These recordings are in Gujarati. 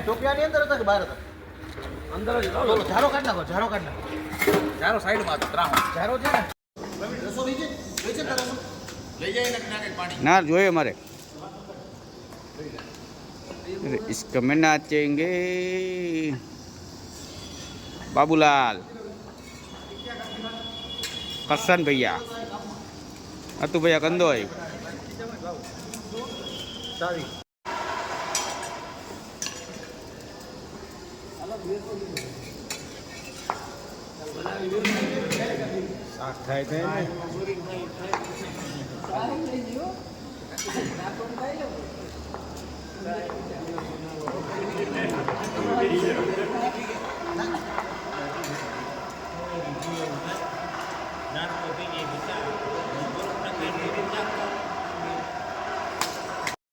ટોપિયાની અંદર હતા કે બહાર હતા? અંદર જ. ઝારો કાઢ નાખો, ઝારો કાઢ નાખો. ઝારો સાઈડમાં હતો, ઝારો છે ને. રસો લઈ જાય ને પાણી ના જોઈએ મારે इसका में नाचेंगे बाबूलाल करसन भैया अतु भैया कंदोई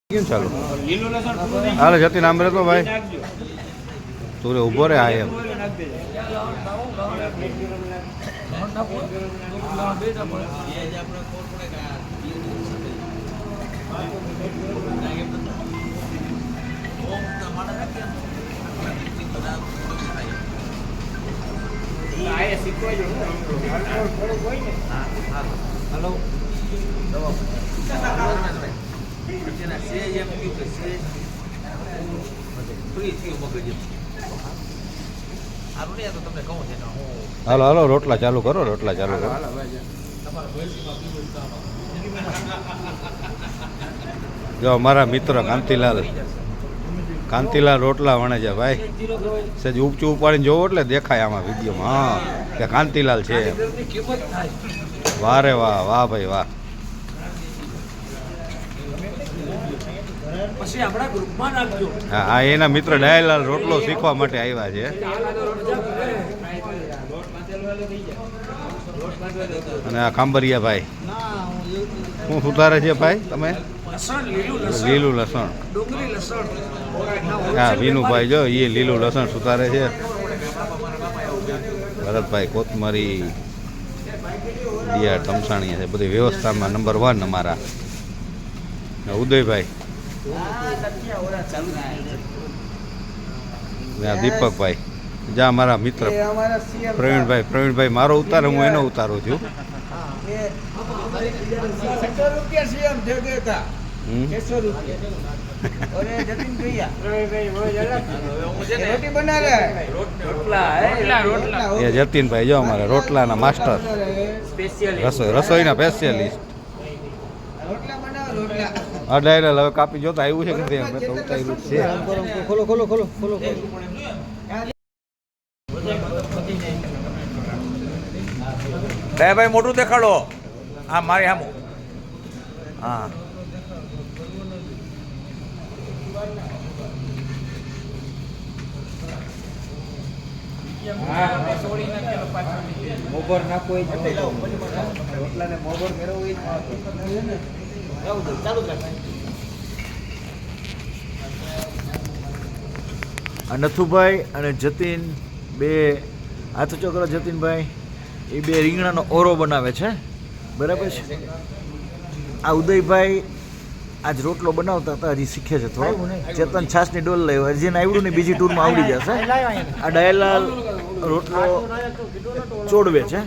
કેમ ચાલુ હાલે જતી નામ તો ભાઈ તું રે ઉભો રે આ એમ હેલો હાલો હાલો રોટલા ચાલુ કરો રોટલા ચાલુ કરો જો અમારા મિત્ર કાંતિલાલ રોટલા વણે છે ભાઈ સજ ઊંચું ઉપાડીને જોવો એટલે દેખાય આમાં વિડીયોમાં હા કે કાંતિલાલ છે વાહ રે વાહ વાહ ભાઈ વાહ હા એના મિત્ર ડાયલાલ રોટલો શીખવા માટે આવ્યા છે અને આ ખાંભરિયા ભાઈ શું સુધારે છે ભાઈ તમે લીલું લસણ હા વિનુભાઈ જો એ લીલું લસણ સુધારે છે ભરતભાઈ કોથમરી દિયા તમસાણીયા છે બધી વ્યવસ્થામાં નંબર 1 અમારા ઉદયભાઈ દીપકભાઈ જા મારા મિત્ર પ્રવીણભાઈ મારો ઉતાર હું એનો ઉતારું છું એ જતીનભાઈ જો અમારે રોટલાના માસ્ટર રસોઈના સ્પેશિયલિસ્ટ આ ડાયરેક્ટ હવે કાપી જોતા આવ્યું છે કે અમે તો ઉતાર્યું છે ખોલો ખોલો ખોલો ખોલો ભાઈ મોટું દેખાડો હા મારે હામું હા મોબર નાખો રોટલાને મોબર મેળવવું ચાલુ નથુભાઈ અને જતીન બે હાથ ઊંચો કરો જતીનભાઈ એ બે રીંગણાનો ઓરો બનાવે છે બરાબર છે આ ઉદયભાઈ આજ રોટલો બનાવતા હતા, હજી શીખે છે થોડો. ચેતન છાસની ડોલ લઈ હજી આવડ્યું ને બીજી ટૂરમાં આવડી જશે. આ ડાયલાલ રોટલો ચોડવે છે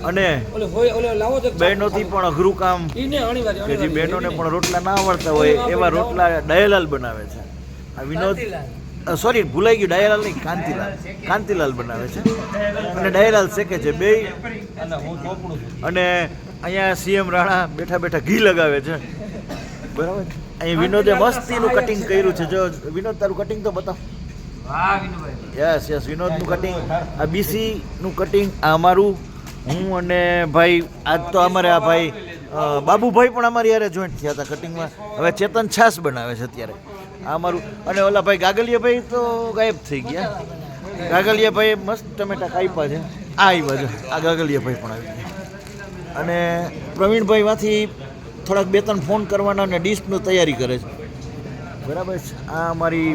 અને બહેનોથી પણ અઘરું કામ કે જે બહેનોને પણ રોટલા ના આવડતા હોય એવા રોટલા ડાયલાલ બનાવે છે. આ વિનોદ સોરી ભૂલાઈ ગયું, ડાયલાલ નહીં, કાંતિલાલ બનાવે છે અને ડાયલાલ શેકે છે બે. અને અહીંયા સીએમ રાણા બેઠા બેઠા ઘી લગાવે છે, બરાબર. અહીં વિનોદે મસ્તીનું કટિંગ કર્યું છે. જો વિનોદ તારું કટિંગ તો બતાવ. યસ યસ, વિનોદનું કટિંગ, આ બીસીનું કટિંગ, આ અમારું, હું અને ભાઈ. આજ તો અમારે આ ભાઈ બાબુભાઈ પણ અમારી યારે જોઈન્ટ થયા હતા કટિંગમાં. હવે ચેતન છાસ બનાવે છે અત્યારે, આ અમારું. અને ઓલા ભાઈ ગાગલિયાભાઈ તો ગાયબ થઈ ગયા. ગાગલિયાભાઈ મસ્ત ટમેટા કાપ્યા છે. આ આવ્યા છે, આ ગાગલિયાભાઈ પણ આવી ગયા. અને પ્રવીણભાઈમાંથી થોડાક 2-3 ફોન કરવાના અને ડિશનું તૈયારી કરે છે, બરાબર છે. આ અમારી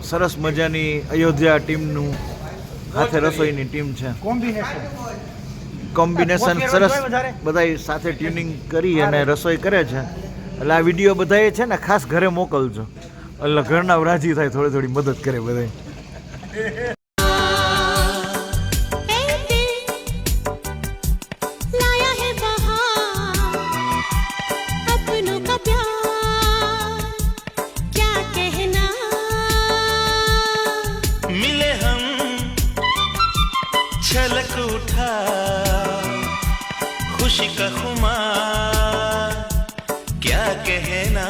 સરસ મજાની અયોધ્યા ટીમનું હાથે રસોઈની ટીમ છે. કોમ્બિનેશન સરસ, બધાય સાથે ટ્યુનિંગ કરી અને રસોઈ કરે છે. એટલે આ વિડીયો બધાએ છે ને ખાસ ઘરે મોકલજો, એટલે ઘરના રાજી થાય, થોડી થોડી મદદ કરે બધાય. छलक उठा खुशी का खुमार क्या कहना.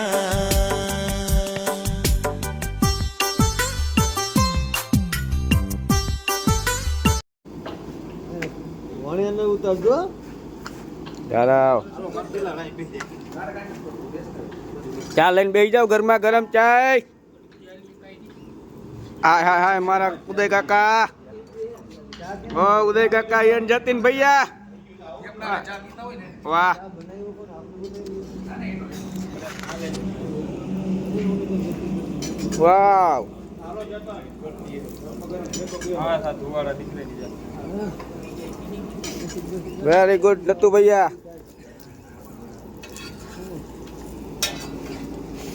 ચા લઈને બેસી જાવ, ગરમા ગરમ ચાય. હાય હાય હાય મારા ઉદય કાકા, ઓ ઉદય કાકા, એન જતીન ભૈયા, વાહ. વાવ, વેરી ગુડ લતુ भैया.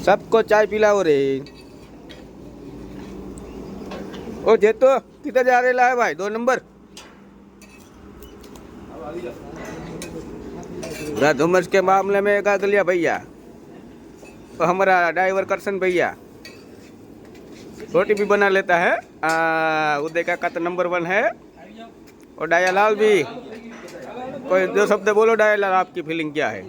सबको चाय पिलाओ रे. ओ जेतो किधर जा रहे है भाई? 2 नंबर धुमस के मामले में गागलिया भैया, तो हमारा ड्राइवर करसन भैया रोटी भी बना लेता है. उदय का तो नंबर 1 है. और डायालाल भी, कोई 2 शब्द बोलो डायालाल, आपकी फीलिंग क्या है?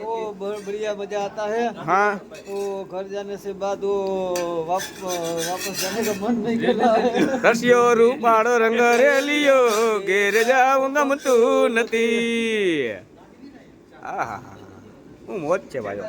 वो बढ़िया मजा आता है. हाँ, वो घर जाने से बाद वो वापस जाने का मन नहीं कर रहा है. रसियो रूपाड़ो रंग रेलियो घेर जाऊं गमતું નથી. આહા, હું મોજ છે ભાઈઓ.